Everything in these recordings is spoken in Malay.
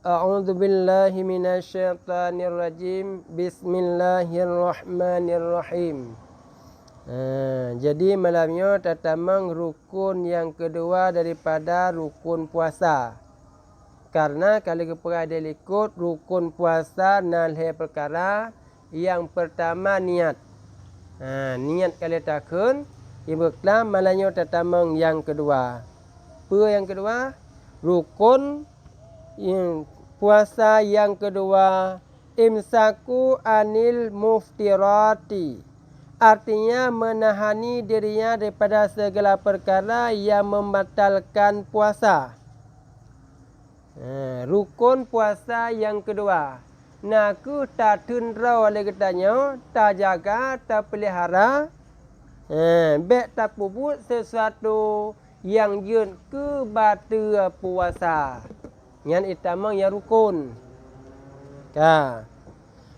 A'udzu billahi minasyaitonir rajim. Bismillahirrahmanirrahim. Jadi malamnya tatamang rukun yang kedua daripada rukun puasa. Karena kalau kita ada ikut rukun puasa nalhe perkara yang pertama niat. Niat kalau takun ibuklah malanya tatamang yang kedua. Apa yang kedua? Rukun yang puasa yang kedua, imsaku anil muftirati. Artinya menahani dirinya daripada segala perkara yang membatalkan puasa. Rukun puasa yang kedua. Naku tak tundra oleh katanya, tak jaga, tak pelihara. Bek tak puput sesuatu yang yun ke batu puasa. Yang utama yang rukun.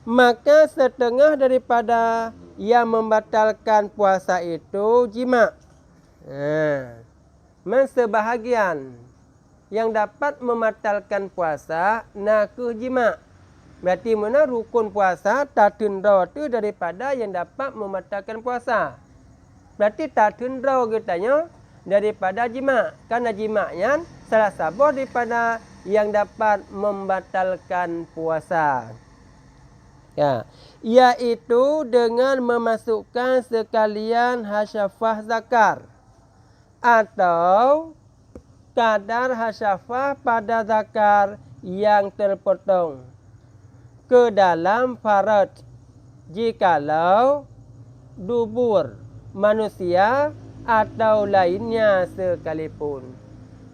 Maka setengah daripada yang membatalkan puasa itu jima. Sebahagian yang dapat membatalkan puasa naku jima. Berarti mana rukun puasa tak tundra tu daripada yang dapat membatalkan puasa. Berarti tak tundra katanya daripada jima. Karena jima'nya salah satu daripada yang dapat membatalkan puasa. Iaitu dengan memasukkan sekalian hasyafah zakar atau kadar hasyafah pada zakar yang terpotong ke dalam farad jikalau dubur manusia atau lainnya sekalipun.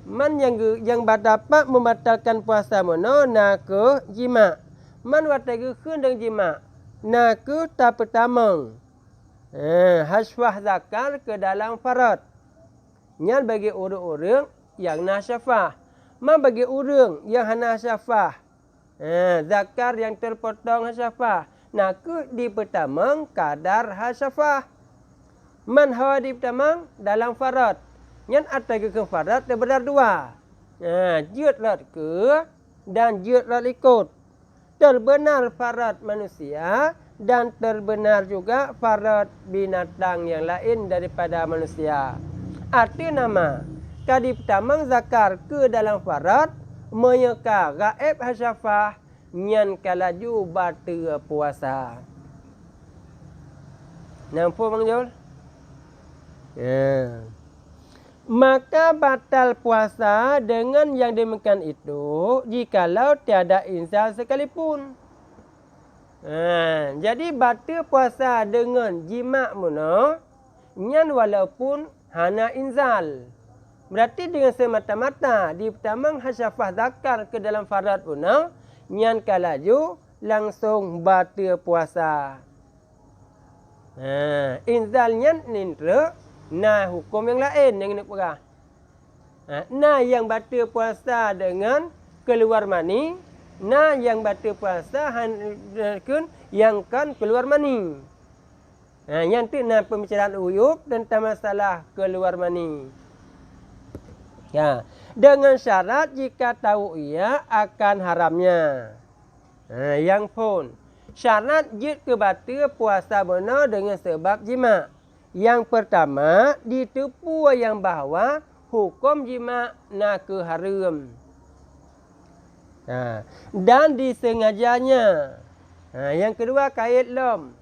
Man yang dapat membatalkan puasa mana nak jima. Man watagi khun dengan jima. Nak tak pertama. Hasyafah zakar ke dalam farad. Yang bagi orang-orang yang nasyafah. Man bagi orang yang hana hasyafah. Zakar yang terpotong hasyafah. Nak di pertama kadar hasyafah. Man hawa di pertama dalam farad. Yang atas ke farad terbenar dua. Jut rat ke dan jut rat ikut. Terbenar farad manusia dan terbenar juga farad binatang yang lain daripada manusia. Arti nama. Kadi pertama zakar ke dalam farad menyeka gaib hasyafah nyan kalaju batu puasa. Nampak Bang Jol? Maka batal puasa dengan yang demikian itu jikalau tiada inzal sekalipun. Jadi batal puasa dengan jima' muna nyan walaupun hana inzal. Berarti dengan semata-mata di pertama hasyafah zakar ke dalam farad muna nyan kalaju langsung batal puasa. Inzal nyan nintra nah hukum yang lain yang nak perah. Nah yang batal puasa dengan keluar mani. Nah yang batal puasa yang kan keluar mani. Yang tu nah pembicaraan uyub tentang masalah keluar mani. Dengan syarat jika tahu ia akan haramnya. Yang pun syarat jid ke batal puasa benar dengan sebab jima'. Yang pertama, ditipu yang bahawa hukum jima' nak haram. Dan disengajanya. Yang kedua, kait lom.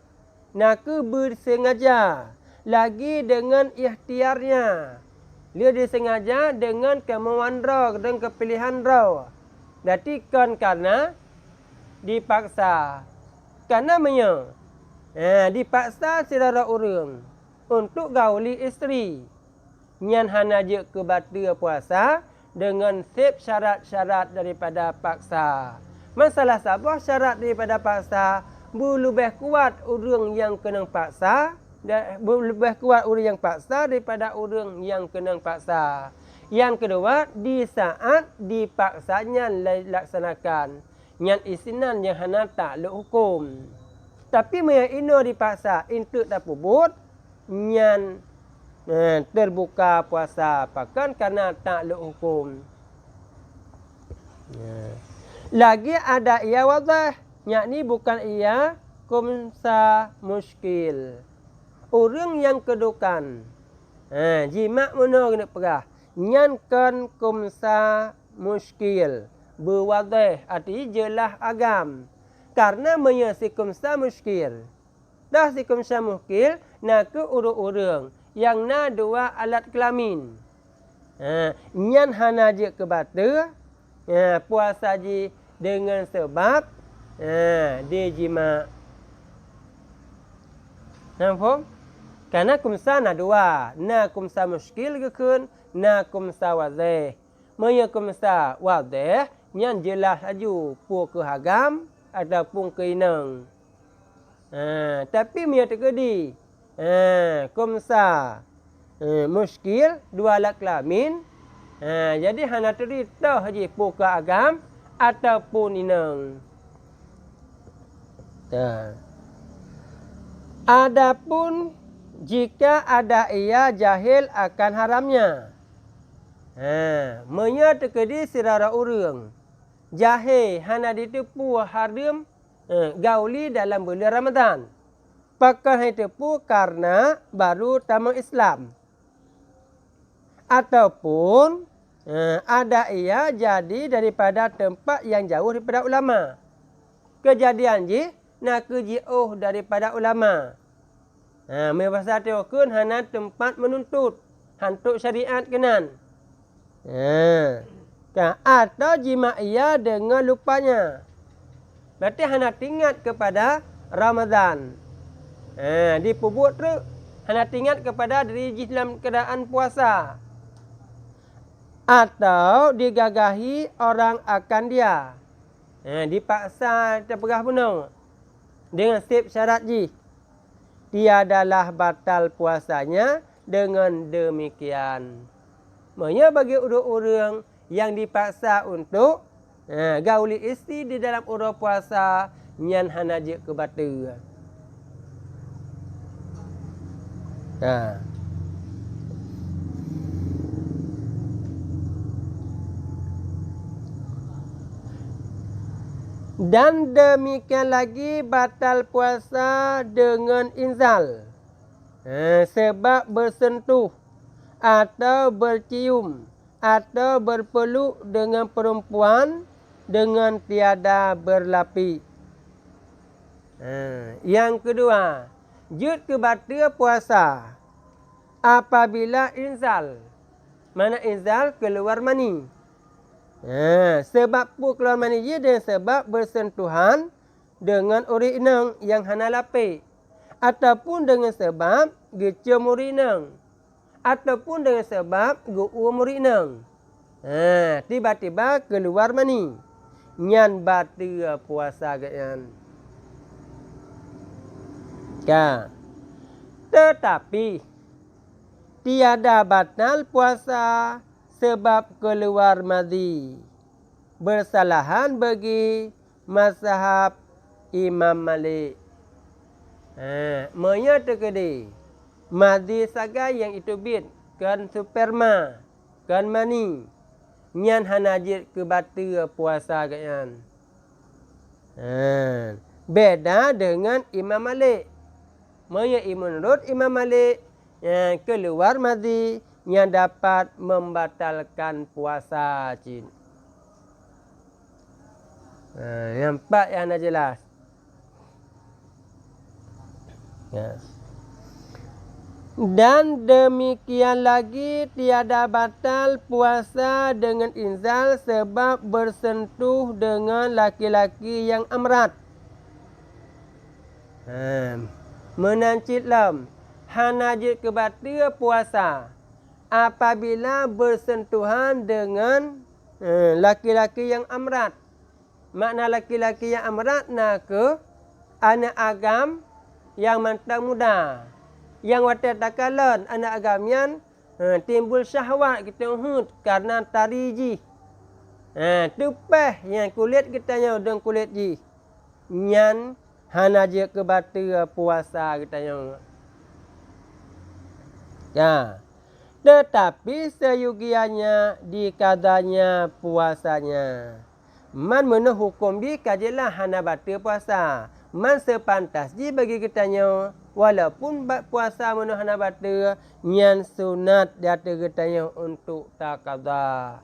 Nak bersengaja. Lagi dengan ikhtiarnya. Dia disengaja dengan kemauan raw dan kepilihan raw. Berarti kan karena dipaksa. Karena dipaksa secara orang. Untuk gauli isteri. Nyan hana je ke batal puasa dengan sep syarat-syarat daripada paksa. Masalah sabah syarat daripada paksa lebih kuat orang yang kena paksa, lebih kuat orang yang paksa daripada orang yang kena paksa. Yang kedua, di saat dipaksanya laksanakan. Nyan isinan yang hana takluk hukum. Tapi maya ino dipaksa, itu tak pubut. Nyan terbuka puasa pakan karena takluk hukum. Lagi ada ia wadah, yakni bukan ia kumsa muskil. Orang yang kedukan. Jimat mana kena perah. Nyankan kumsa muskil. Berwadah arti jelas agam. Karena si kumsa muskil. Dah si kumsa muskil nak ke urang-urang yang na dua alat kelamin. Nyan hana je ke batu. Puasa ji dengan sebab dia jima. Nampak? Karena kumsa na dua. Na kumsa muskil gekun, na kumsa wadeh. Maya kumsa wadeh, nyan jelas aju pu ke hagam ataupun ke inang. Tapi maya terkedi. Kumsa muskil, dua alat kelamin. Jadi hana terita haji pu ke agam ataupun inang. Adapun jika ada ia jahil akan haramnya. Menya terkedi serara urang. Jahil hana ditipu haram gauli dalam bulan Ramadan. Pakai ditipu karena baru tamu Islam. Ataupun ada ia jadi daripada tempat yang jauh daripada ulama. Kejadian ji nak kejiuh daripada ulama. Mewasa teokun hana tempat menuntut hantuk syariat kenan. Atau jima ia dengan lupanya. Berarti hana ingat kepada Ramadan. Dipubut teruk. Hana ingat kepada diri dalam keadaan puasa. Atau digagahi orang akan dia. Dipaksa terperah penuh. Dengan sip syarat ji. Tiadalah batal puasanya dengan demikian. Maksudnya bagi orang-orang yang dipaksa untuk gauli isteri di dalam urang puasa, nyan hana je ke batu. Dan demikian lagi batal puasa dengan inzal. Sebab bersentuh atau bercium atau berpeluk dengan perempuan dengan tiada berlapi. Yang kedua, jud ke batal puasa apabila inzal. Mana inzal? Keluar mani. Sebab pu keluar mani je dan sebab bersentuhan dengan uri inang yang hana lapik. Ataupun dengan sebab gecium uri inang. Ataupun dengan sebab gu'um uri inang. Tiba-tiba keluar mani. Nyan batal puasa gakyan. Tetapi tiada batal puasa sebab keluar madhi. Bersalahan bagi mazhab Imam Malik. Menya terkedi. Madhi saga yang itu bit. Kan sperma. Kan mani. Nyan hanajit ke batu puasa kalian. Beda dengan Imam Malik. Menya menurut Imam Malik. Keluar madhi. Yang dapat membatalkan puasa cin. Nampak yang dah jelas. Dan demikian lagi tiada batal puasa dengan inzal sebab bersentuh dengan laki-laki yang amrat. Menancit lam. Hanajit ke batal puasa. Apabila bersentuhan dengan laki-laki yang amrat. Makna laki-laki yang amrat nak ke anak agam yang mantap muda. Yang watak takalan anak agam yang timbul syahwat kita uhud karena tari ji. Tupeh yang kulit kita nyaw dengan kulit ji. Nyan hana je ke batu puasa kita nyaw. Tetapi seyugianya dikadanya puasanya. Man mana hukum bi kajilah hana batal puasa. Man sepantas ji bagi kitanya walaupun puasa mana hana batal nyan sunat dia kitanya untuk takada.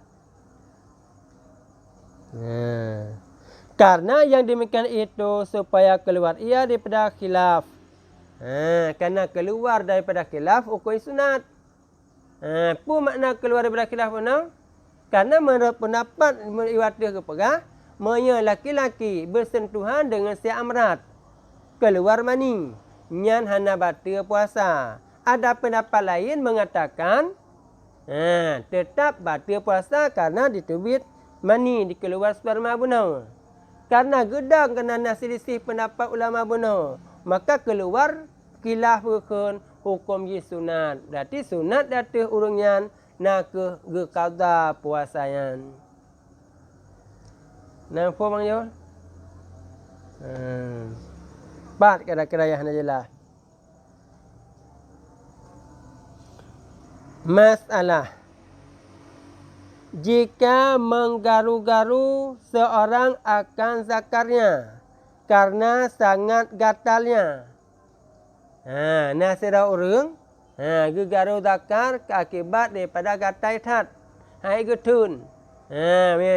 Karena yang demikian itu supaya keluar ia daripada khilaf. Karena keluar daripada khilaf hukum sunat. Apa makna keluar daripada khilaf mana? Karena menurut pendapat iwatih kepegah, maya laki-laki bersentuhan dengan si amrat keluar mani, nyan hana batal puasa. Ada pendapat lain mengatakan tetap batal puasa karena ditubit mani dikeluar sperma benar. Karena gedang kena selisih pendapat ulama benar, maka keluar khilaf hukum je sunat. Berarti sunat datang urungnya nak ke qada puasanya. Nampak bang Yul? Empat kira-kira yang jelas. Masalah. Jika menggaru-garu seorang akan zakarnya karena sangat gatalnya. Nasira urung gegaru zakar akibat daripada gatai tat. Hai getun.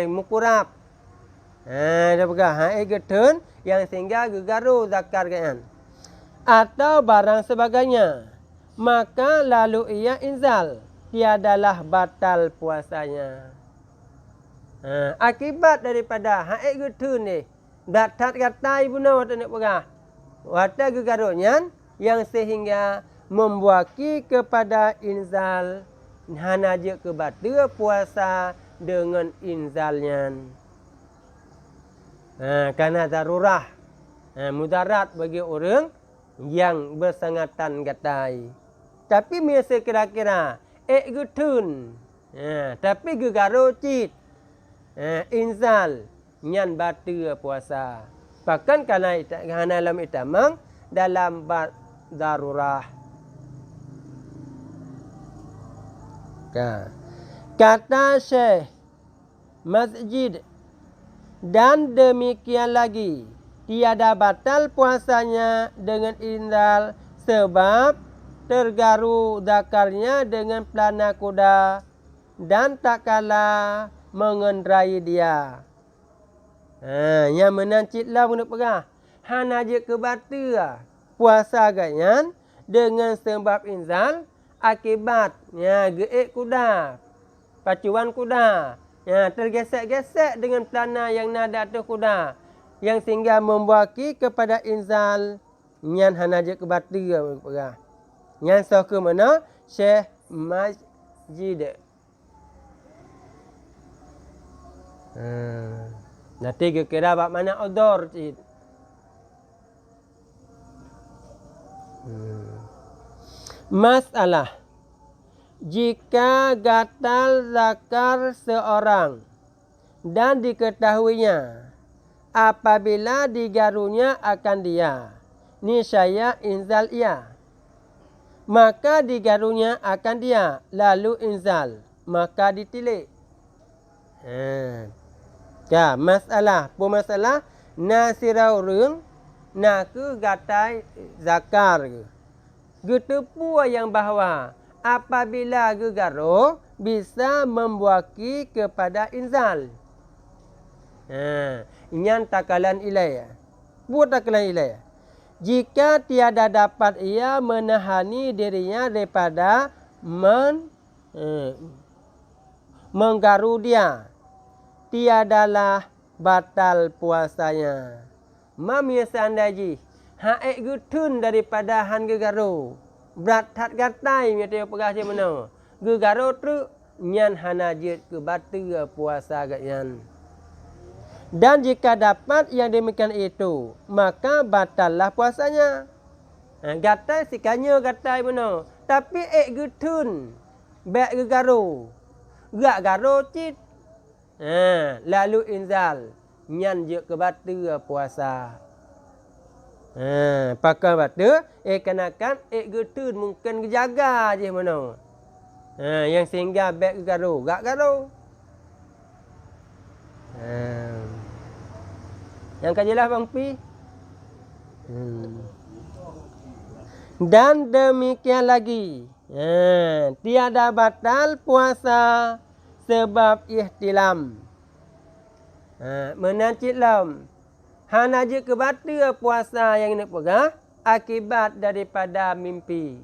Mukurap. Dia pegang hai getun yang sehingga gegaru zakar kan. Atau barang sebagainya. Maka lalu ia inzal. Tiadalah batal puasanya. Akibat daripada hai getun ni. Tat gatai puna waktu nak pegang. Waktu gegarunya yang sehingga membuaki kepada inzal hana je ke batal puasa dengan inzalnya. Karena darurah mudarat bagi orang yang bersangatan gatai. Tapi biasa kira-kira getun tapi gegaro cit inzal nyan batal puasa. Bahkan karena dalam itamang dalam darurah. Kata Syekh Masjid, dan demikian lagi tiada batal puasanya dengan inzal sebab tergaru zakarnya dengan pelana kuda dan tak kalah mengendarai dia. Yang menancitlah guna pegah. Hana je ke batal puasa ganyan dengan sebab inzal akibatnya geek kuda, pacuan kuda, tergesek-gesek dengan pelana yang nada atas kuda, yang sehingga membuaki kepada inzal nyan hana je ke batal perah. Nyan sah ke mana? Syekh Masjid. Nanti kira bab mana odor cik. Masalah. Jika gatal zakar seorang dan diketahuinya apabila digarunya akan dia, niscaya inzal ia. Maka digarunya akan dia, lalu inzal, maka ditilik. Masalah. Masalah nasirau rung nak ke gatai zakar ke. Getepu yang bahawa apabila gegaro bisa membuaki kepada inzal. Inyan takalan ilai. Buat takalan ilai. Jika tiada dapat ia menahani dirinya daripada menggaru dia, tiadalah batal puasanya. Mam ya seandainya haik gutun daripada han gegaru. Berat tat gatai dia pegah je mana. Gegaru tu nyan hanajit ke batal puasa gatyan. Dan jika dapat yang demikian itu, maka batallah puasanya. Gatai sikanya gatai mana. Tapi gutun. Bek gegaru. Gak garu cit. Lalu inzal. Nyan je ke batal puasa. Pakai batu, kenakan getun mungkin kejaga je mana. Yang sehingga beg garu, gak garu. Yang kan jelas Bang Pi? Dan demikian lagi, tiada batal puasa sebab ihtilam. Menancit lam. Hana je kebata puasa yang nak pegang akibat daripada mimpi.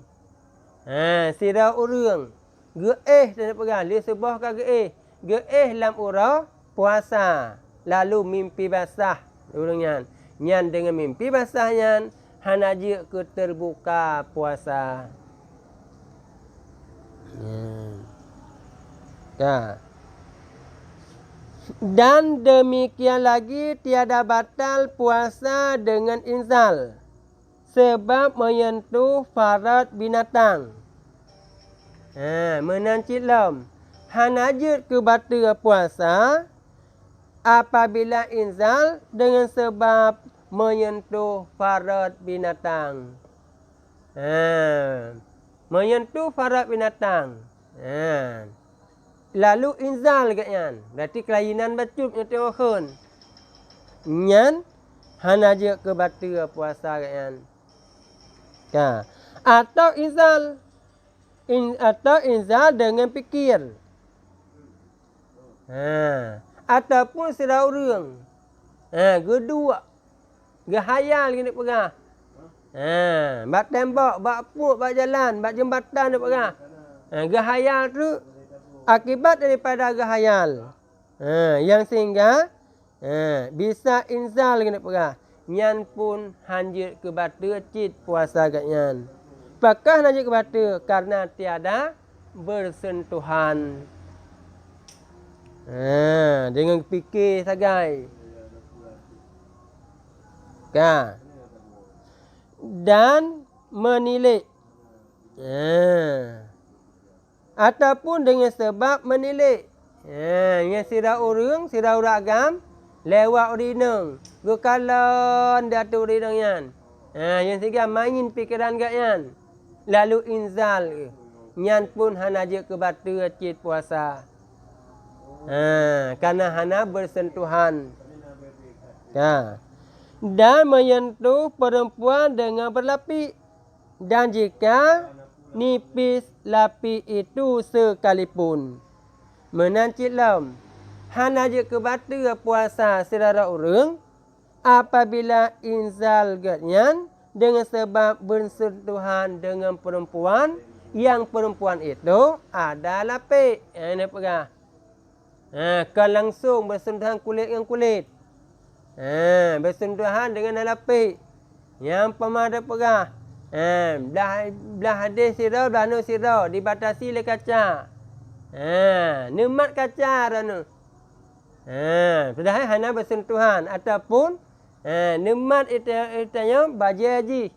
Sira urang geeh nak pegang dia sebah ka geeh lam urang puasa lalu mimpi basah urang nyan dengan mimpi basah nyan hana je ke terbuka puasa. Dan demikian lagi tiada batal puasa dengan inzal sebab menyentuh farad binatang. Menancit lam. Hanajut ke bata puasa apabila inzal dengan sebab menyentuh farad binatang. Menyentuh farad binatang. Lalu inzal katnya. Berarti kelainan betul yang tengokkan. Nyan hanajut ke bata puasa katnya. Atau inzal dengan fikir. Ataupun sira urang. Kedua. Gehayal kena pegang. Bak tembak, bak puk, bak jalan, bak jembatan nak pegang. Gehayal tu akibat daripada gehayal. Yang sehingga bisa inzal kena pegang. Nyan pun hanjut ke bata cit puasa kat nyan. Apakah hanjut ke bata? Karena tiada bersentuhan. Dengan fikir sagai. Dan menilik. Ataupun dengan sebab menilik. Yang sira urang agam lewat urinang. Gekalan datu urinang yan. Yang tiga main pikiran kat yan. Lalu inzal. Nyan pun hana je ke bata cit puasa. Karena hana bersentuhan. Dan menyentuh perempuan dengan berlapik. Dan jika nipis lapik itu sekalipun. Menancit lam. Hana je ke bata puasa saudara urang apabila inzal gatnyan dengan sebab bersentuhan dengan perempuan yang perempuan itu ada lapik. Ini pegang. Kan langsung bersentuhan kulit dengan kulit. Bersentuhan dengan lapik. Yang pemada pegang. Belah hadis sirah, belah nu sirah dibatasi oleh kaca. Nemat kaca rana. Sudah hana bersentuhan ataupun nemat itanya baja haji.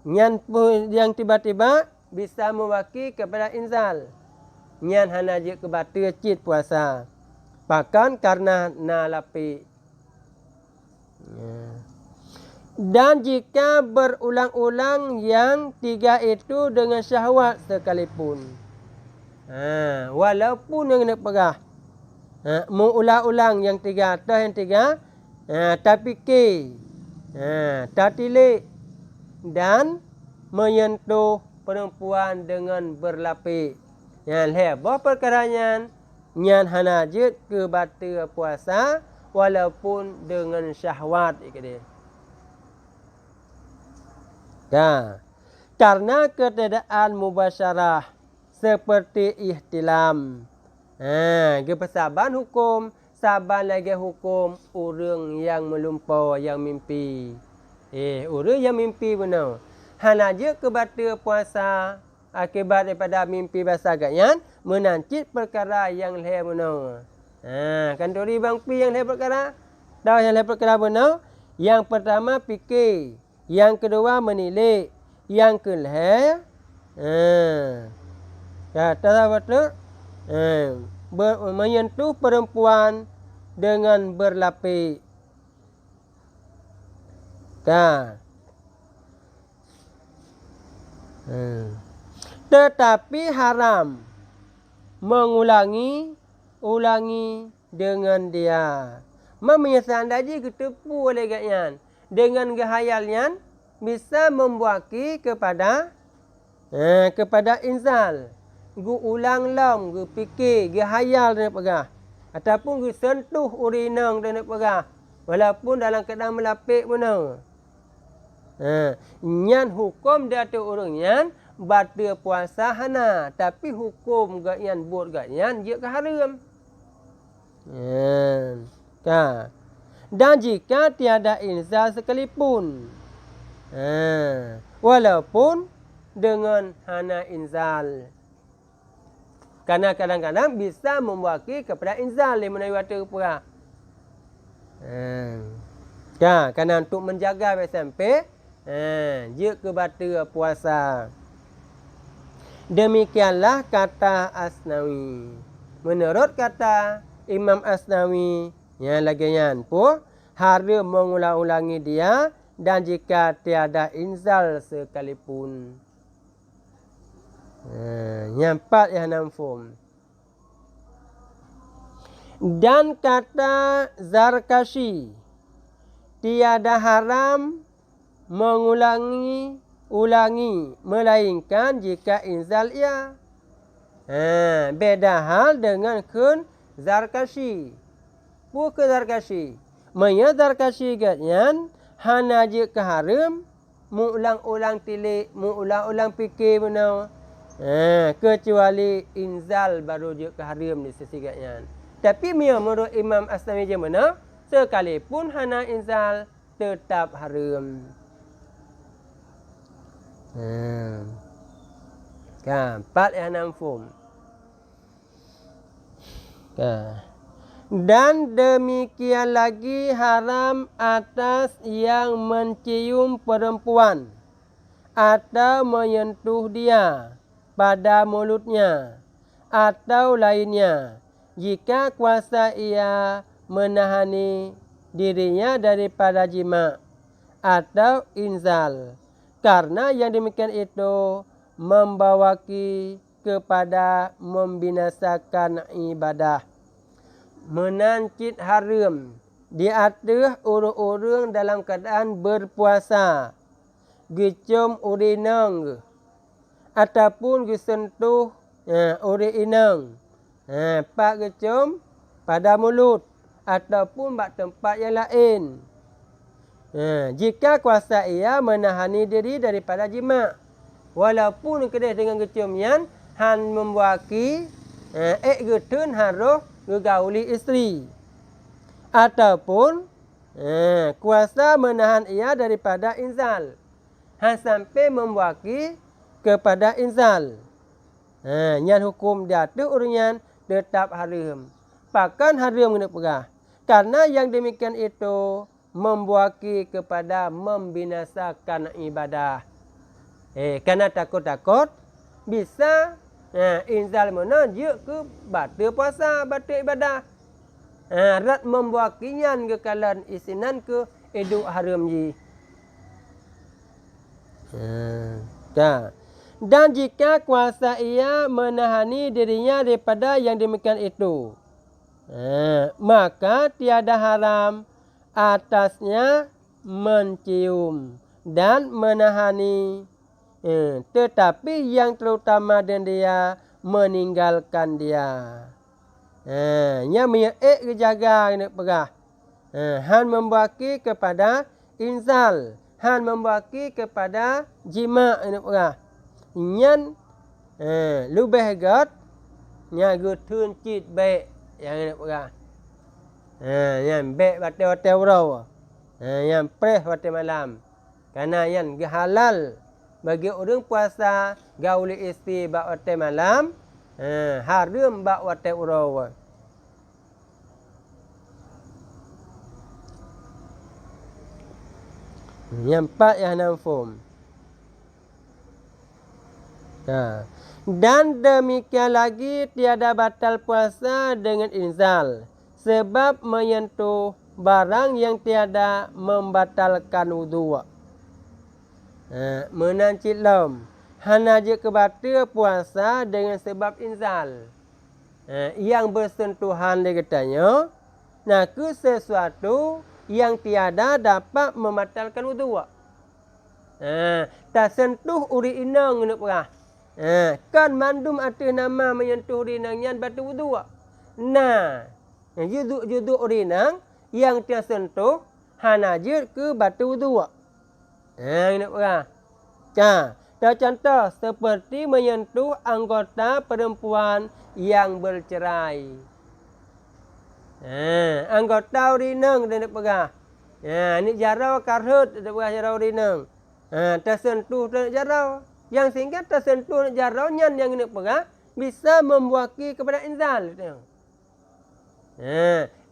Nyan pun yang tiba-tiba bisa mewakili kepada inzal. Nyan hana je ke bata cit puasa. Bahkan karena na lapik. Dan jika berulang-ulang yang tiga itu dengan syahwat sekalipun. Walaupun yang nak pegah. Mengulang-ulang yang tiga atau yang tiga. Tak fikir. Tak tilik. Dan menyentuh perempuan dengan berlapik. Yang hebah perkaranya. Nyan hana je ke bata puasa. Walaupun dengan syahwat. Karena ketiadaan mubasyarah seperti ihtilam. Kepesaban hukum, saban lagi hukum orang yang melumpau, yang mimpi. Orang yang mimpi benar. Hana je ke bata puasa akibat daripada mimpi basah ganyan menancit perkara yang leh benar. Kan tori Bang Pi yang leh perkara? Tahu yang leh perkara benar? Yang pertama fikir. Yang kedua menilik. Yang kelih tahu betul? Menyentuh perempuan dengan berlapik. Tetapi haram mengulangi dengan dia. Memenyesan daji ketepu oleh gatnya. Dengan gehayalnya bisa membuaki kepada inzal. Gu ulang lam, gu fikir, gu hayal dan pegah. Ataupun gu sentuh urinang dan pegah. Walaupun dalam keadaan melapik pun. Nyan hukum dia tu urang nyan batal puasa hana. Tapi hukum gat nyan buat gat nyan dia ke haram. Dan jika tiada inzal sekalipun. Walaupun dengan hana inzal. Karena kadang-kadang bisa membuaki kepada inzal yang menawi waktu perah. Kerana untuk menjaga sampai dia ke batal puasa. Demikianlah kata Asnawi. Menurut kata Imam Asnawi, yang lagian pun haram mengulang-ulangi dia dan jika tiada inzal sekalipun. Yang empat yang namfum. Dan kata Zarkashi, tiada haram mengulangi melainkan jika inzal ia. Beda hal dengan kun Zarkashi. Bukan Zarkashi. Menya Zarkashi gatnya hana je ke haram mengulang-ulang tilik, mengulang-ulang fikir benar. Kecuali inzal baru je ke haram di sisi gatnya. Tapi menurut Imam Asnawi je mana? Sekalipun hana inzal tetap haram. Empat yang namfum. Dan demikian lagi haram atas yang mencium perempuan atau menyentuh dia pada mulutnya atau lainnya jika kuasa ia menahani dirinya daripada jima atau inzal. Karena yang demikian itu membawaki kepada membinasakan ibadah. Menancit haram di atas orang-orang dalam keadaan berpuasa. Gecum urinang ataupun gisentuh urinang. Pak gecum pada mulut ataupun pada tempat yang lain. Jika kuasa ia menahani diri daripada jima. Walaupun kedai dengan gecum yang han membuaki getun haruh gegauli isteri. Ataupun kuasa menahan ia daripada inzal. Han sampai membuaki kepada inzal. Yang hukum dia tu urunyan tetap haram. Bahkan haram kena perah. Karena yang demikian itu membuaki kepada membinasakan ibadah. Karena takut-takut bisa inzal mana je ke batal puasa, batal ibadah. Rat membuakinya ke kalan isinan ke eduk haram ji. Dan jika kuasa ia menahani dirinya daripada yang demikian itu, maka tiada haram atasnya mencium dan menahani. Tetapi yang terutama dan dia meninggalkan dia. Yang menyeek kejaga nak perah. Han membuaki kepada inzal. Han membuaki kepada jima nak perah. Nyan lebih gat nya gutun cit baik yang nak perah. Yang baik batal-batal urau. Yang preh batal malam. Karena yang halal bagi orang puasa gauli isteri bak watai malam, haram bak watai urau. Yang empat yang namfum. Dan demikian lagi tiada batal puasa dengan inzal. Sebab menyentuh barang yang tiada membatalkan wudu. Menancit lam. Hana je kebatal puasa dengan sebab inzal. Yang bersentuhan dia katanya. Nah, ke sesuatu yang tiada dapat membatalkan wudu. Tak sentuh uri inang nak perah. Kan mandum atas nama menyentuh uri inang yang batu wudu. Nah, juduk uri inang yang tiada sentuh hanajir ke batu wudu. Nak perah. Contoh seperti menyentuh anggota perempuan yang bercerai. Anggota uri inang dia nak perah. Ni jarau karhut dia perah jarau uri inang. Tersentuh nak jarau. Yang sehingga tersentuh nak jarau yang nak perah bisa membuaki kepada inzal.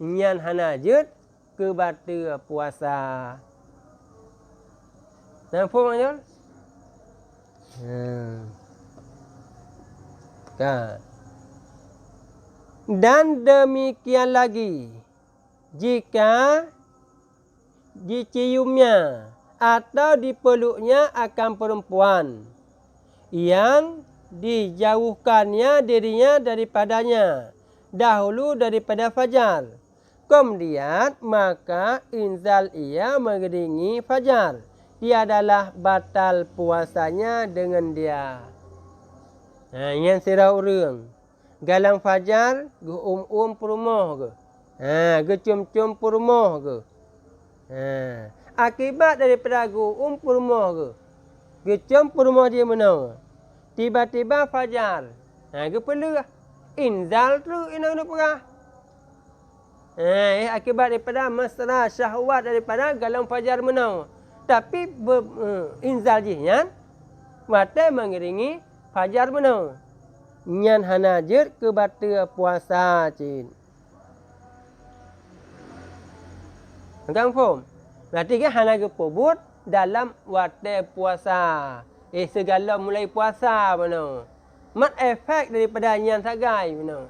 Nyan hanajut ke batu puasa. Nampak maksudnya? Dan demikian lagi, jika diciumnya atau dipeluknya akan perempuan yang dijauhkannya dirinya daripadanya dahulu daripada fajar, kemudian maka inzal ia mengiringi fajar, dia adalah batal puasanya dengan dia. Yang sirau urang galang fajar ge perumah ke. Ge cium-cium perumah ke. Akibat daripada ge perumah ke. Ge cium perumah dia mana. Tiba-tiba fajar. Ge perlu inzal tu ina nak perah. Akibat daripada mesra syahwat daripada galang fajar mana. Tapi inzal jihan mata mengiringi fajar mana. Nyan hanajir ke batu puasa cin. Engkau faham? Berarti kan hanajir pobut dalam waktu puasa. Segala mulai puasa mana. Mat efek daripada nyan sagai mana.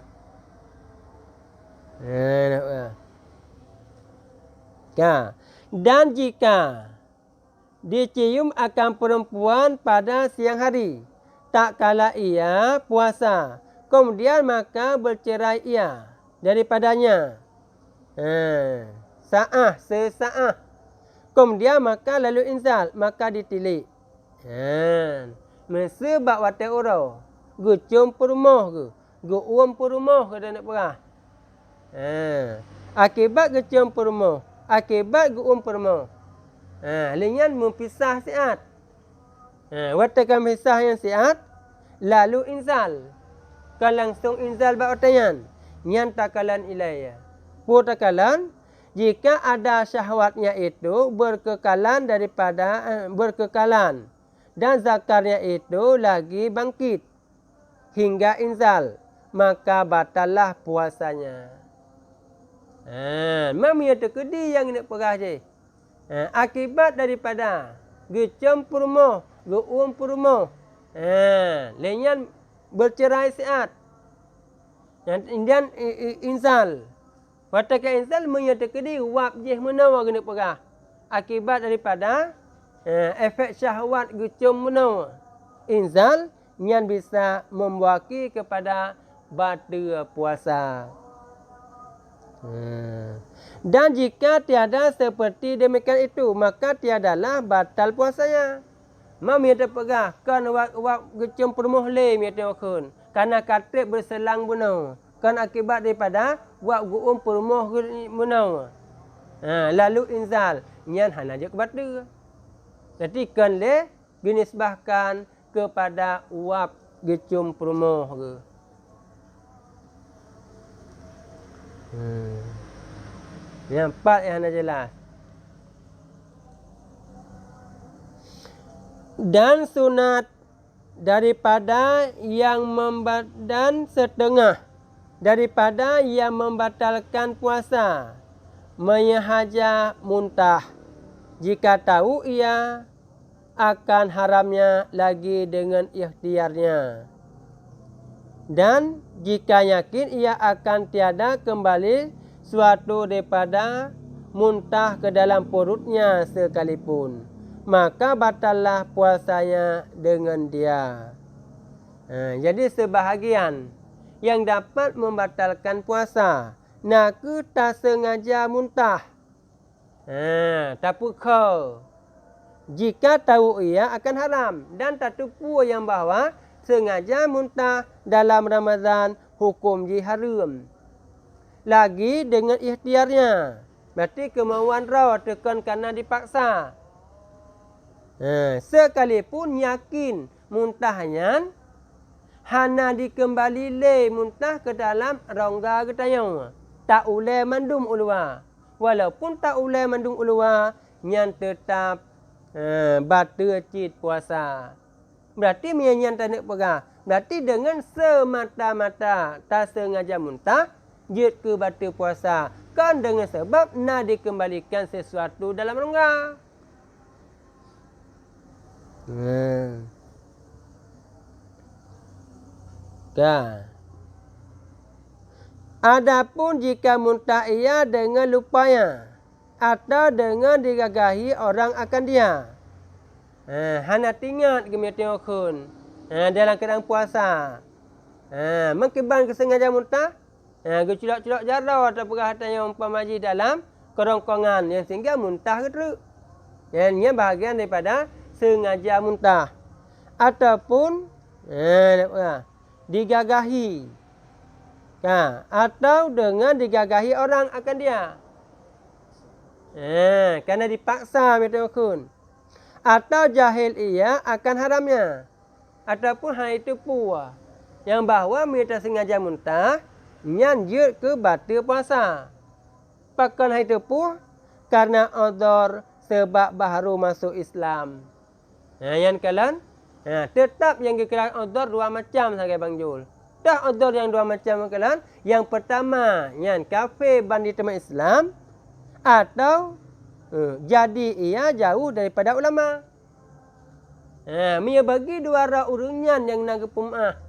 Dan jika dicium akan perempuan pada siang hari, tak kala ia puasa, kemudian maka bercerai ia daripadanya. Sesaat. Kemudian maka lalu inzal, maka ditilik. Sebab watak orang, ge cium perumah ke, ge perumah ke dia nak perah. Akibat ge cium perumah, akibat ge perumah. Linyan mempisah siat. Watakan pisah yang siat, lalu inzal. Kan langsung inzal ba'otayan. Nyan takalan ilaiya. Putakalan, jika ada syahwatnya itu berkekalan daripada berkekalan. Dan zakarnya itu lagi bangkit. Hingga inzal. Maka batallah puasanya. Mami ada kedi yang nak perah je. Akibat daripada gecam perumah, geum perumah. Lenyan bercerai siat. Dan inzal. Watakan inzal menyatakan diri wap je menawa kena perah. Akibat daripada efek syahwat gecam menawa. Inzal yang bisa membuaki kepada batu puasa. Dan jika tiada seperti demikian itu, maka tiadalah batal puasanya. Mami ada pegah kan wak gecam permuh le mi ada wakun. Karena katib berselang bunuh. Kan akibat daripada wak guum permuh bunuh. Lalu inzal nyan hanaja ke batu. Jadi kan le dinisbahkan kepada wak gecam permuh ke. Yang empat yang anda jelas. Dan sunat daripada yang dan setengah daripada yang membatalkan puasa, menyahaja muntah jika tahu ia akan haramnya lagi dengan ikhtiarnya. Dan jika yakin ia akan tiada kembali suatu daripada muntah ke dalam perutnya sekalipun, maka batallah puasanya dengan dia. Jadi sebahagian yang dapat membatalkan puasa Naku tak sengaja muntah. Tak pukul. Jika tahu ia akan haram. Dan tak tepu yang bahawa sengaja muntah dalam Ramadan hukum haram. Lagi dengan ikhtiarnya. Berarti kemauan raw tekan kerana dipaksa. Sekalipun yakin muntahnya hana dikembali le muntah ke dalam rongga getayang. Tak ulai mandum ulua. Walaupun tak ulai mandum ulua, yang tetap batal cit puasa. Berarti yang tak nak pegang. Berarti dengan semata-mata tak sengaja muntah, jid ke batal puasa. Kan dengan sebab nak dikembalikan sesuatu dalam rongga. Kan. Adapun jika muntah ia dengan lupanya atau dengan digagahi orang akan dia. Hana tingat kami tengok kun. Dalam keadaan puasa. Mengkiban kesengaja muntah. Geculak-culak jarau atau perhatian yang umpamaji dalam kerongkongan yang sehingga muntah ke teruk. Yang bahagian daripada sengaja muntah. Ataupun digagahi. Atau dengan digagahi orang akan dia. Kerana dipaksa kun. Atau jahil ia akan haramnya. Ataupun hal itu pula. Yang bahawa mereka sengaja muntah. Nyanjut ke batal puasa. Pakan hal itu pula. Karena odor sebab baru masuk Islam. Yang kalian. Tetap yang kekerakan odor dua macam sebagai Bang Jul. Dah odor yang dua macam kalian. Yang pertama, yang kafir bandi teman Islam. Atau jadi ia jauh daripada ulama. Ia bagi dua orang urungan yang nak pumah.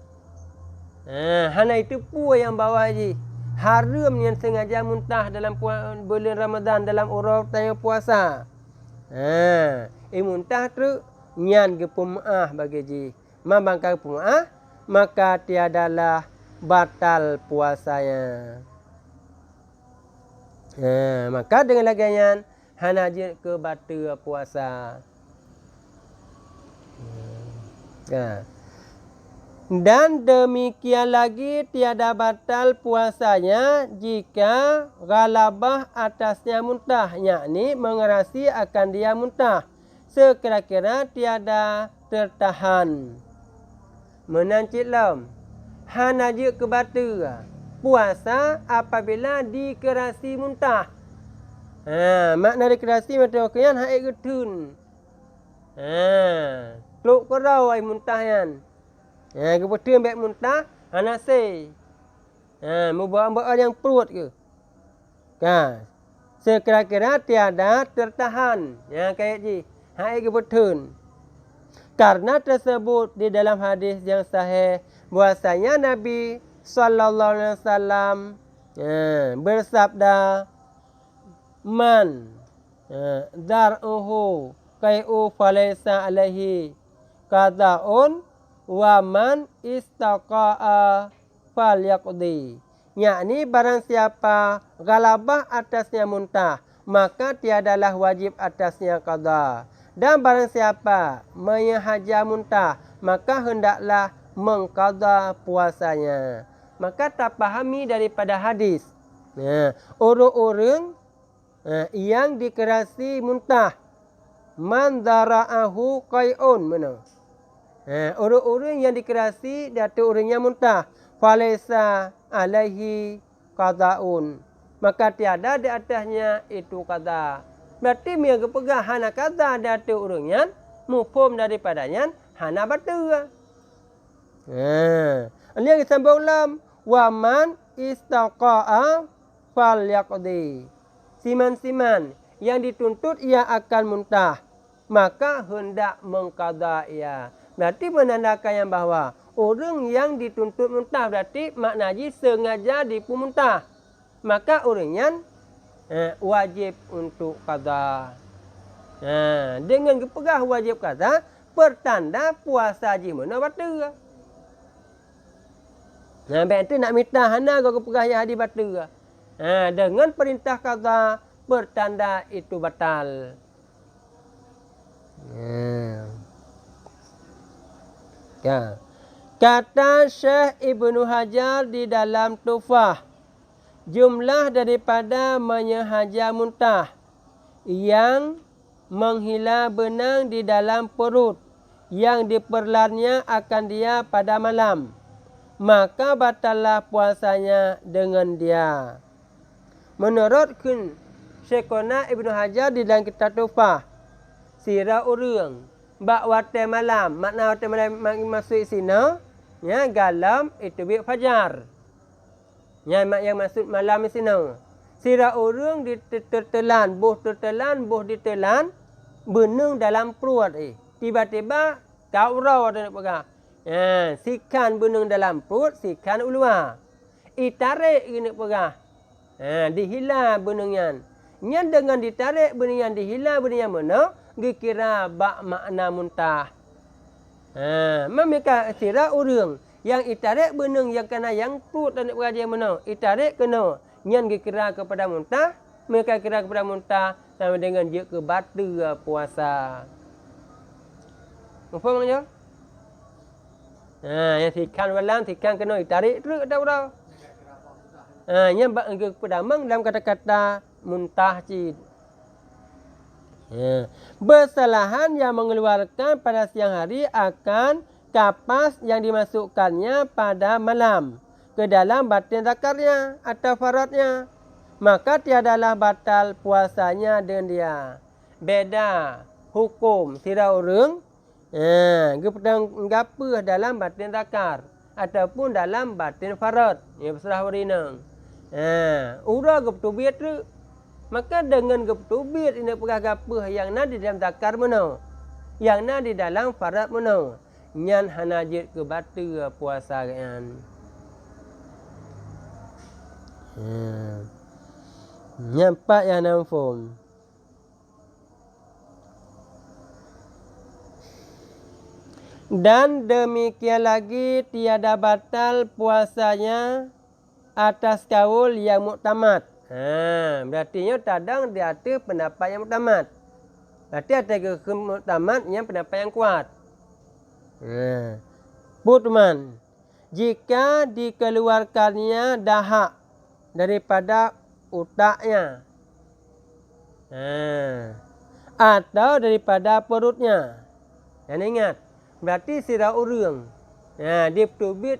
Hana itu pun yang bawah haji. Haram yang sengaja muntah dalam bulan Ramadan dalam uruf tanya puasa. Muntah tu nyan ke pumah bagi ji. Membangkang pumah. Maka tiadalah batal puasanya. Maka dengan lagian hana je ke batal puasa. Dan demikian lagi tiada batal puasanya jika galabah atasnya muntah. Yakni mengerasi akan dia muntah. Sekira-kira tiada tertahan. Menancit lam. Hana je ke batal puasa apabila dikerasi muntah. Makna dikerasi macam kian haik getun. Kluk kerau ai muntahyan. Kemudian baik muntah hana se. Mubarak yang perut ke. Sekira-kira tiada tertahan. Kayak ji. Haik getun. Karena tersebut di dalam hadis yang sahih bahwasanya Nabi sallallahu alaihi wasallam bersabda, "Man dar'uhu kai'u falaysa alaihi qada'un wa man istaqa'a falyaqdi." Yakni barang siapa galabah atasnya muntah, maka tiadalah wajib atasnya qada. Dan barang siapa menyahaja muntah, maka hendaklah mengqada puasanya. Maka tak pahami daripada hadis. Orang-orang yang dikerasi muntah. Man dara'ahu qai'un. Mana? Orang-orang yang dikerasi datu orangnya muntah. Falaysa alaihi qada'un. Maka tiada di atasnya itu qada. Berarti dia kepegang hana qada datu orangnya. Mufhum daripadanya hana batal. Ini yang disambung lam. Waman istaqa'a falyaqdi. Siman-siman yang dituntut ia akan muntah, maka hendak mengqada ia. Berarti menandakan yang bahawa orang yang dituntut muntah berarti maknanya sengaja dipuntah. Maka orangnya wajib untuk qada. Dengan kepegah wajib qada, pertanda puasa ji mana batal. Baik tu nak minta hana kau kepegah yang hadis batal. Dengan perintah qada pertanda itu batal. Ya. Kata Syekh Ibnu Hajar di dalam Tufah, jumlah daripada menyehaja muntah yang menghila benang di dalam perut yang diperlannya akan dia pada malam, maka batallah puasanya dengan dia. Menurut Syekhona Ibnu Hajar di dalam kitab Tufah, sira urang bak wate malam, makna wate malam masuk sini, ya galam itu bi fajar. Ya yang maksud malam di sini. Sira urang ditelan, buh ditelan, benung dalam perut tiba-tiba kau raw ada nak pegang. Sikan benung dalam perut, sikan ulua. Tarik ini pegang. Dihila benungan. Nyan dengan ditarik benungan dihila benungan mana? Dikira bak makna muntah. Mereka sira urang yang itarik benung yang kena yang perut dan nak pegang mana? Itarik kena. Nyan dikira kepada muntah, mereka kira kepada muntah sama dengan dia ke batu puasa. Faham tak? Yang sikan walam, sikan kena ditarik terus tahu dah. Yang kepada mang dalam kata-kata muntah cid. Bersalahan yang mengeluarkan pada siang hari akan kapas yang dimasukkannya pada malam ke dalam batin zakarnya atau faradnya, maka tiadalah batal puasanya dengan dia. Beda hukum sira urang gapa dalam batin zakar ataupun dalam batin farad, ya berserah warina. Ura geptubit tu, maka dengan geptubit ini pegah gapa yang na di dalam zakar mana, yang na di dalam farad mana, nyan hanajit ke batu puasa kan. Nyampak yang namfum. Dan demikian lagi tiada batal puasanya atas kaul yang muktamad. Berarti tadang di atas pendapat yang muktamad. Berarti atas ke muktamad yang pendapat yang kuat. Putman, jika dikeluarkannya dahak daripada utaknya atau daripada perutnya. Dan ingat, berarti sira urang diptubit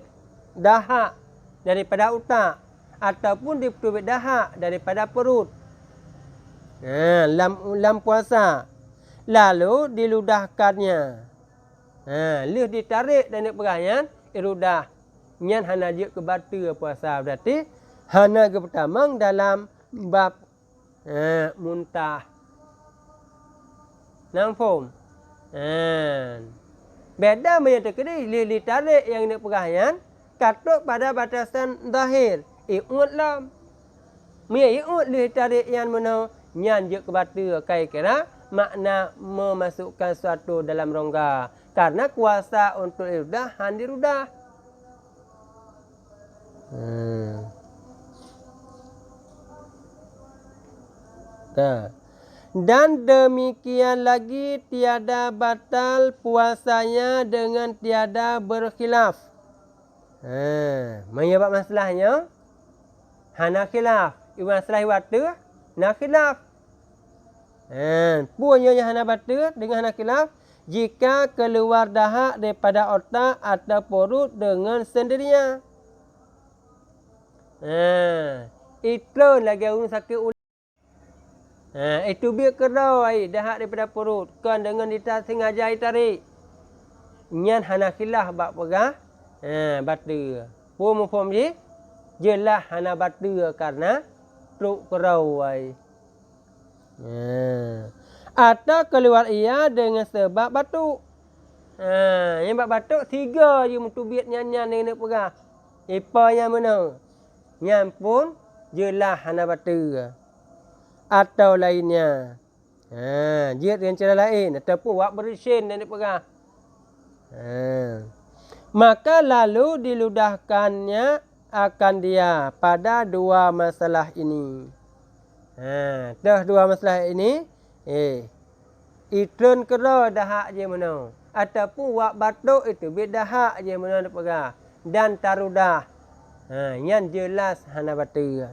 dahak daripada utak ataupun diptubit dahak daripada perut. Lam puasa. Lalu diludahkannya. Lih ditarik dan dipegahnya, irudah. Nyan hanajik ke batu puasa. Berarti hana ke pertama dalam bab muntah. Nampak? Beda macam tadi, lili tarik yang nak pegahyan, katuk pada batasan zahir. Iqutlah. Mia iqut lili tarik yang mana nyan je ke batu kai kira makna memasukkan suatu dalam rongga. Karena kuasa untuk irudah handirudah. Dan demikian lagi tiada batal puasanya dengan tiada berkhilaf. Menyebab masalahnya hana khilaf. Iwan masalah waktu nak khilaf. Punya hana batal dengan hana khilaf jika keluar dahak daripada otak atau perut dengan sendirinya. Itu lagi orang sakit ulang. Itu biar kerau dahak daripada perut. Kan dengan sengaja tarik. Nyan hana khilaf bak pegah. Batu. Pun mufum je. Jelah hana batu karena perut kerau. Atau keluar ia dengan sebab batuk. Yang bak batuk, 3 je mutubit nyan-nyan yang nak pegah. Ipa yang mana? Nyan pun jelah hana batu. Atau lainnya. Jihad dengan cara lain. Ataupun wak berisin dan dipegah. Maka lalu diludahkannya akan dia pada dua masalah ini. Dah dua masalah ini, itun kera dahak je mana. Ataupun wak batuk itu bidahak je mana nak pegah. Dan tarudah. Yang jelas hana batu.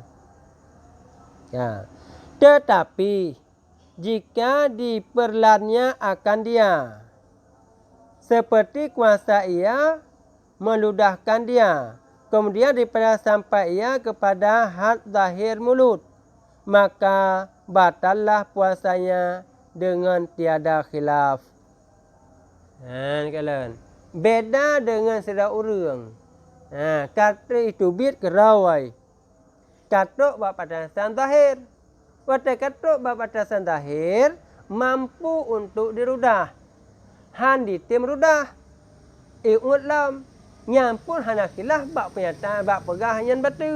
Ya. Tetapi jika diperlannya akan dia, seperti kuasa ia meludahkan dia, kemudian daripada sampai ia kepada had zahir mulut, maka batallah puasanya dengan tiada khilaf. Kalian beda dengan sedar urang. Kata itu bid kerawai. Kata bab batasan zahir. Waktu kata bab batasan zahir mampu untuk dirudah. Han ditim rudah. Iut lam. Nyampun hana khilaf bab penyataan bab pegah yang batu.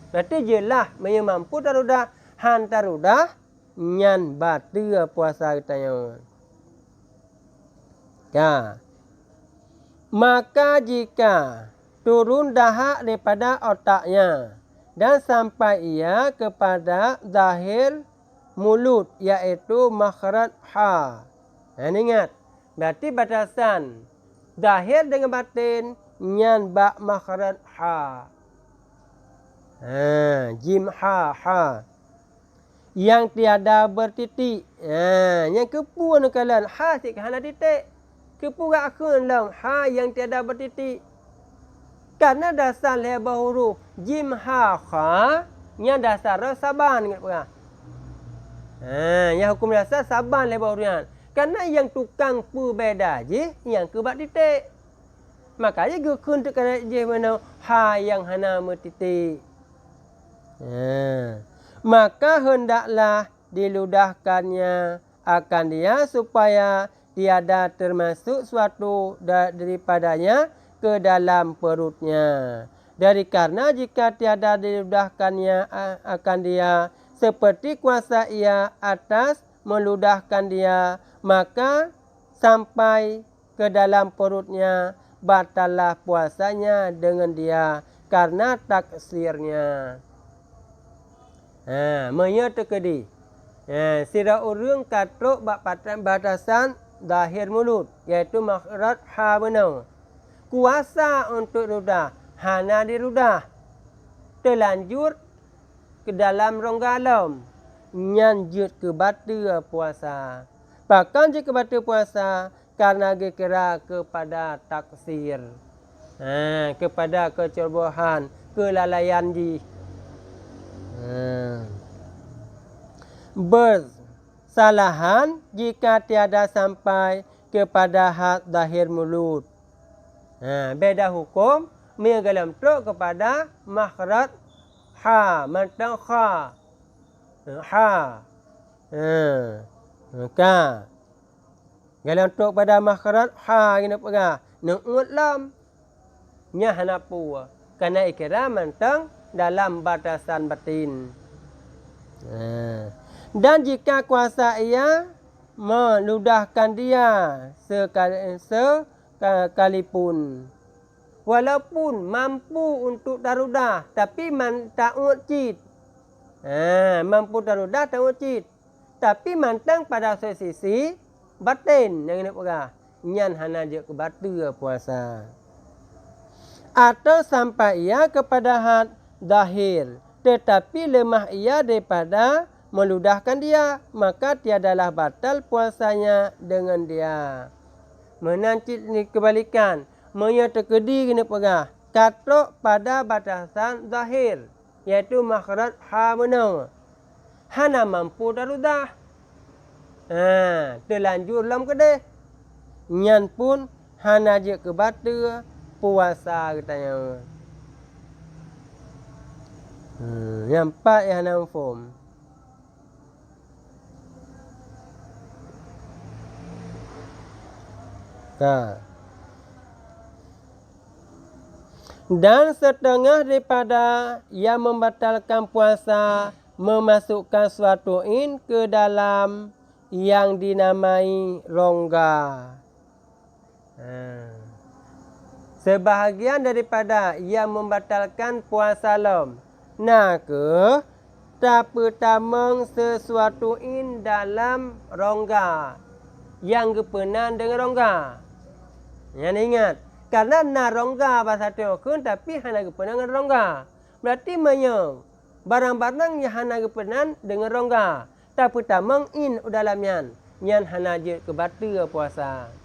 Berarti jelas mereka mampu tarudah. Han tarudah nyan batu puasa kita. Ya. Maka jika turun dahak daripada otaknya dan sampai ia kepada zahir mulut, iaitu makhraj ha. Ingat, berarti batasan zahir dengan batin nyan ba makhraj ha. Jim ha. Yang tiada bertitik. Yang kepu anu kalian ha sik hana titik. Kepu gak akun lang ha yang tiada bertitik. Karena dasar lebar huruf jim ha kha nya dasar saban ingat pernah. Yang hukum dasar saban lebar huruf. Karena yang tukang berbeza je yang kebat titik. Makanya gukun tu kena je mana ha yang hana bertitik. Maka hendaklah diludahkannya akan dia supaya tiada termasuk suatu daripadanya ke dalam perutnya. Dari karena jika tiada diludahkannya akan dia seperti kuasa ia atas meludahkan dia, maka sampai ke dalam perutnya batallah puasanya dengan dia karena taksirnya. Maya terkedi. Sira urang katrok batasan zahir mulut, iaitu makhraj ha benar. Kuasa untuk rudah hana dirudah. Terlanjur ke dalam rongga alam. Nyanjut ke batu puasa. Bahkan jika batu puasa karena dikira kepada taksir. Kepada kecerobohan, kelalaian di. Bersalahan jika tiada sampai kepada had zahir mulut. Beda hukum mengalam truk kepada makhraj ha, mantang kha. Maka galam truk pada makhraj ha kena pegah. Nungut lam nya hana pu. Karena ikira mantang dalam batasan batin. Dan jika kuasa ia meludahkan dia sekalipun, walaupun mampu untuk tarudah, tapi tak ucit. Mampu tarudah tak ucit. Tapi mantang pada sisi batin yang ini pegah. Nyan hana je ke batu puasa. Atau sampai ia kepada had zahir, tetapi lemah ia daripada meludahkan dia, maka tiadalah batal puasanya dengan dia. Menanti kebalikan, menya terkedi kena pegah. Katrok pada batasan zahir, iaitu makhraj ha benar. Hana mampu tarudah. Terlanjur lam kedeh. Nyan pun hana je ke batu puasa katanya. Yang empat yang hana form. Dan setengah daripada yang membatalkan puasa memasukkan suatu in ke dalam yang dinamai rongga. sebahagian daripada yang membatalkan puasa lom. Nah ke tak pertama sesuatu in dalam rongga yang kepenan dengan rongga. Yang ingat, karena na rongga bahasa teokun tapi hana kepenan dengan rongga. Berarti menyong barang-barang yang hana kepenan dengan rongga. Tak pertama in dalam yan hana je kebatu puasa.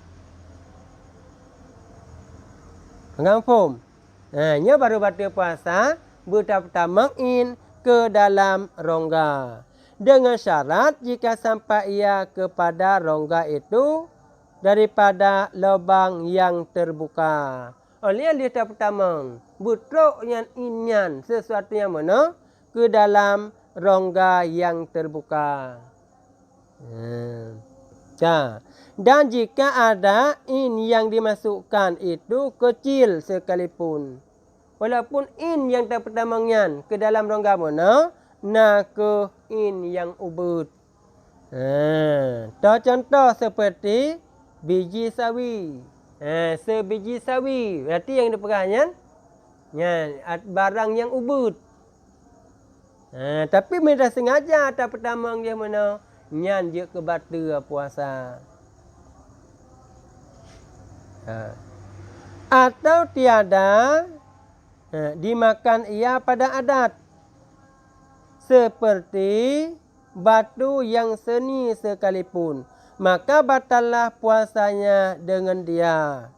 Mengampun. Nya baru batu puasa pertama in ke dalam rongga. Dengan syarat jika sampai ia kepada rongga itu daripada lubang yang terbuka. Oleh lihat pertama, butruk yang inyan sesuatu yang mana ke dalam rongga yang terbuka. Dan jika ada in yang dimasukkan itu kecil sekalipun. Walaupun in yang pertamanya ke dalam rongga mana, nak ke in yang ubud. Contoh seperti biji sawi. Sebiji sawi. Berarti yang dipegang barang yang ubud. Tapi mereka sengaja tak pertama yang mana, nyan je ke batu puasa. Atau tiada dimakan ia pada adat. Seperti batu yang seni sekalipun. Maka batallah puasanya dengan dia.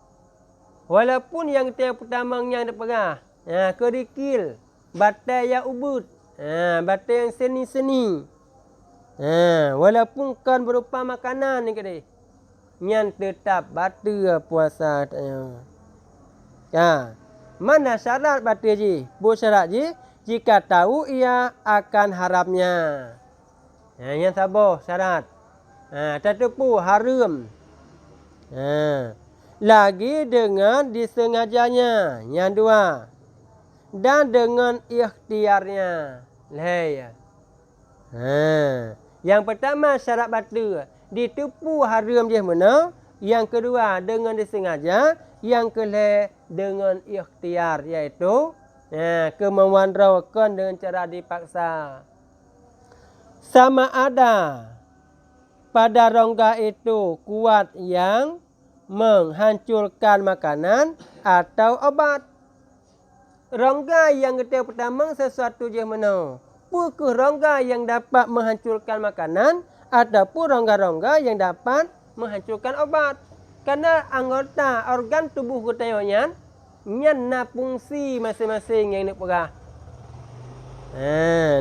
Walaupun yang pertamanya yang dipegang. Kerikil. Batai yang ubud. Batai yang seni-seni. Walaupun kan berupa makanan ni kedai. Yang tetap batu puasa. Mana syarat batu ji? Syarat ji jika tahu ia akan haramnya. Yang sabar syarat. Tertipu haram. Lagi dengan disengajanya. Yang dua. Dan dengan ikhtiarnya. Yang pertama syarat batu. Ditipu haram je mana. Yang kedua dengan disengaja. Yang kelima dengan ikhtiar, iaitu kemauan rawakan dengan cara dipaksa. Sama ada pada rongga itu kuat yang menghancurkan makanan atau obat. Rongga yang ketiga pertama sesuatu je mana. Bukan rongga yang dapat menghancurkan makanan ataupun rongga-rongga yang dapat menghancurkan obat. Karena anggota organ tubuh kita yang na fungsi masing-masing yang nak perah.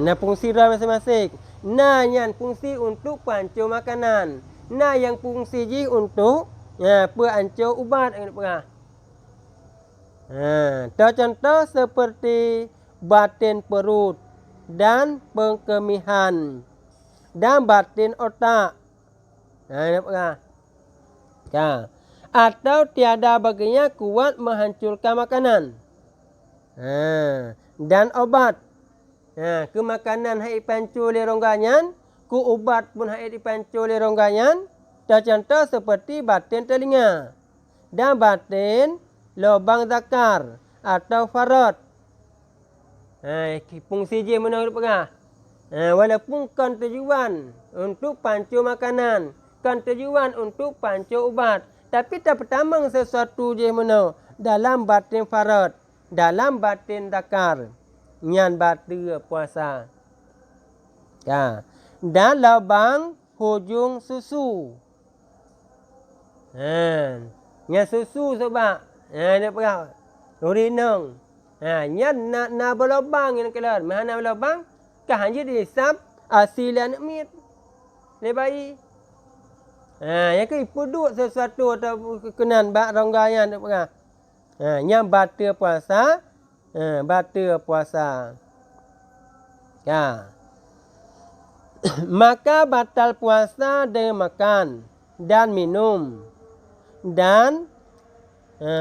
Na fungsi dah masing-masing. Na yang fungsi untuk pancur makanan. Na yang fungsi ji untuk pancur ubat yang nak perah. Contoh seperti batin perut dan pengkemihan dan batin otak. Nak perah. Atau tiada baginya kuat menghancurkan makanan. Dan obat. Ke makanan hai pancur le rongganyan, ku ubat pun hai dipancur le rongganyan. Contoh seperti batin telinga dan batin lubang zakar atau farad. Fungsi je mana perah. Walaupun kan tujuan untuk pancur makanan, kan tujuan untuk pancur ubat. Tapi tak pertama sesuatu je mana dalam batin farad, dalam batin zakar. Nyan batu puasa. Dan lubang hujung susu. Nyan susu sebab. Dia perah. Urinung. Nyan nak berlubang yang kelar. Mana berlubang? Kah hanya dihisap asilan mit. Dia bayi. Yang ke ipuduk sesuatu atau kenan bak ronggayan dia perah. Yang batu puasa. Batu puasa. Maka batal puasa dengan makan dan minum. Dan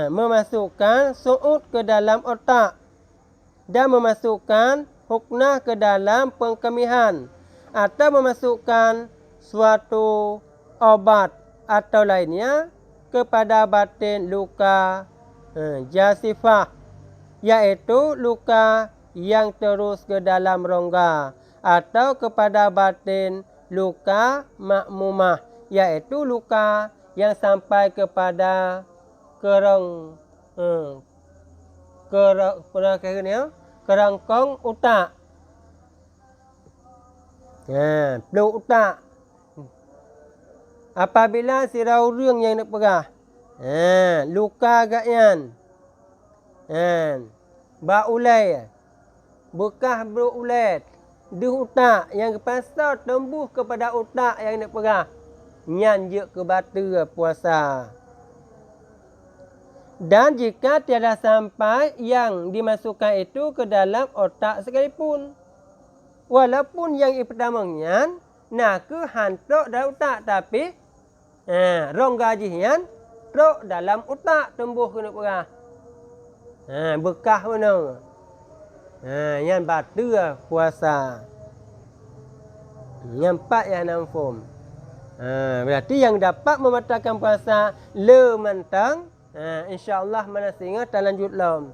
memasukkan suud ke dalam otak. Dan memasukkan huknah ke dalam pengkemihan. Atau memasukkan suatu obat atau lainnya kepada batin luka Jasifah, iaitu luka yang terus ke dalam rongga, atau kepada batin luka makmumah, iaitu luka yang sampai kepada kerong kerangkong otak. Peluk otak. Apabila sirau rung yang nak perah. Luka agaknya. Baulai. Bekas berulai. Duh otak yang kepasal tembus kepada otak yang nak perah. Nyan je ke batu puasa. Dan jika tiada sampai yang dimasukkan itu ke dalam otak sekalipun. Walaupun yang pertamanya nak ke hantuk dalam otak, tapi rongga jihan truk dalam otak tembus kena perah. Bekas mana? Yang batu puasa. Yang empat yang namfum. Berarti yang dapat membatalkan puasa le mentang. InsyaAllah mana singa tak lanjut lam.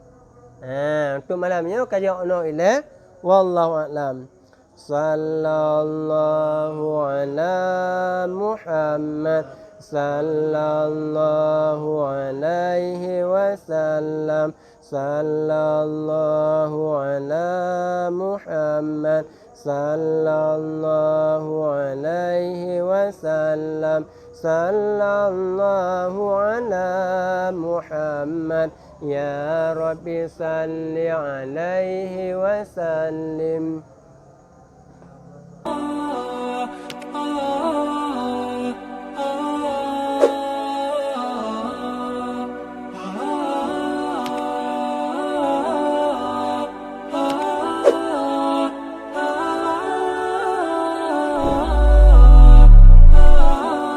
Untuk malamnya kajian ono ilaih. Wallahu a'lam. Sallallahu ala Muhammad. Sallallahu alaihi wasallam. Sallallahu ala Muhammad. Sallallahu alaihi wasallam. Sallallahu ala Muhammad. Ya Rabbi salli alaihi wasallim.